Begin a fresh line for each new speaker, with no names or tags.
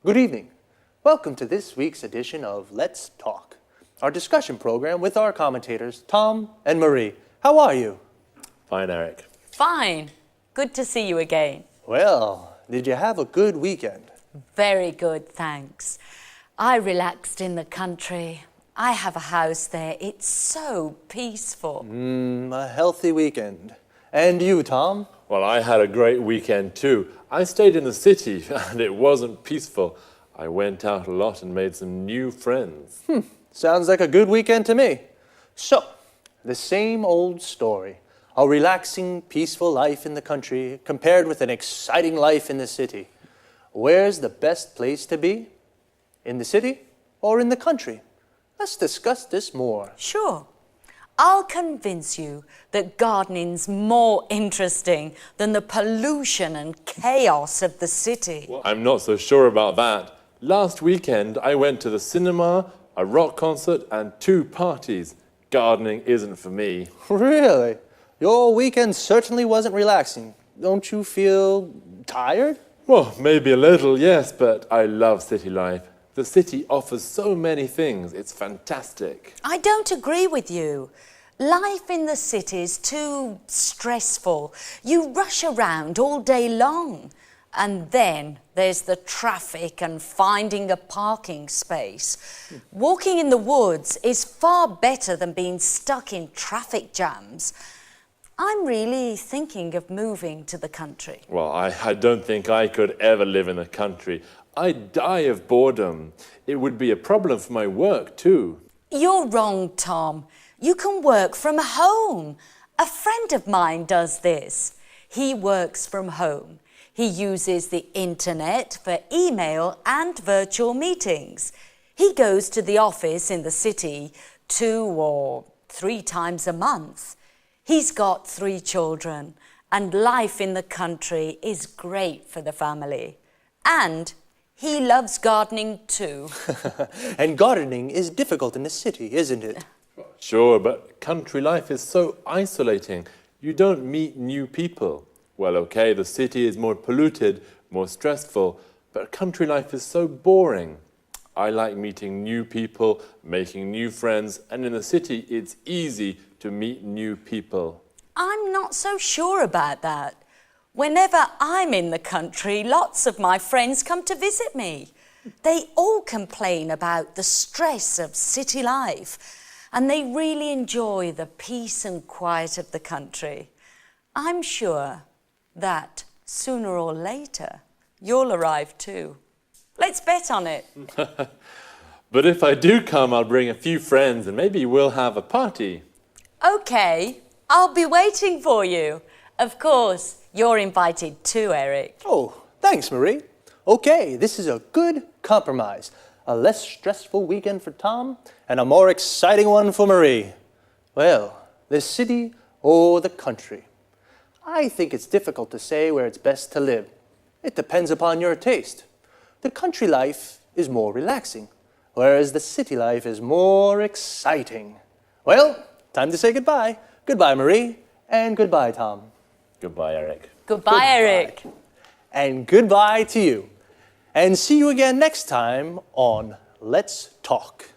Good evening. Welcome to this week's edition of Let's Talk, our discussion program with our commentators, Tom and Marie. How are you?
Fine, Eric.
Fine. Good to see you again.
Well, did you have a good weekend?
Very good, thanks. I relaxed in the country. I have a house there. It's so peaceful.
A healthy weekend. And you, Tom?
Well, I had a great weekend too. I stayed in the city and it wasn't peaceful. I went out a lot and made some new friends.
Sounds like a good weekend to me. So, the same old story. A relaxing, peaceful life in the country compared with an exciting life in the city. Where's the best place to be? In the city or in the country? Let's discuss this more.
Sure. I'll convince you that gardening's more interesting than the pollution and chaos of the city.
Well, I'm not so sure about that. Last weekend, I went to the cinema, a rock concert, and 2 parties. Gardening isn't for me.
Really? Your weekend certainly wasn't relaxing. Don't you feel tired?
Well, maybe a little, yes, but I love city life. The city offers so many things. It's fantastic.
I don't agree with you. Life in the city is too stressful. You rush around all day long. And then there's the traffic and finding a parking space. Walking in the woods is far better than being stuck in traffic jams. I'm really thinking of moving to the country.
Well, I don't think I could ever live in the country. I'd die of boredom. It would be a problem for my work, too.
You're wrong, Tom. You can work from home. A friend of mine does this. He works from home. He uses the internet for email and virtual meetings. He goes to the office in the city 2 or 3 times a month. He's got 3 children, and life in the country is great for the family. And he loves gardening too.
And gardening is difficult in the city, isn't it?
Sure, but country life is so isolating. You don't meet new people. Well, okay, the city is more polluted, more stressful, but country life is so boring. I like meeting new people, making new friends, and in the city it's easy to meet new people.
I'm not so sure about that. Whenever I'm in the country, lots of my friends come to visit me. They all complain about the stress of city life, and they really enjoy the peace and quiet of the country. I'm sure that sooner or later you'll arrive too. Let's bet on it.
But if I do come, I'll bring a few friends and maybe we'll have a party.
Okay, I'll be waiting for you. Of course, you're invited too, Eric.
Oh, thanks, Marie. Okay, this is a good compromise. A less stressful weekend for Tom and a more exciting one for Marie. Well, the city or the country? I think it's difficult to say where it's best to live. It depends upon your taste. The country life is more relaxing, whereas the city life is more exciting. Well, time to say goodbye. Goodbye, Marie, and goodbye, Tom.
Goodbye, Eric.
Goodbye, Eric.
And goodbye to you. And see you again next time on Let's Talk.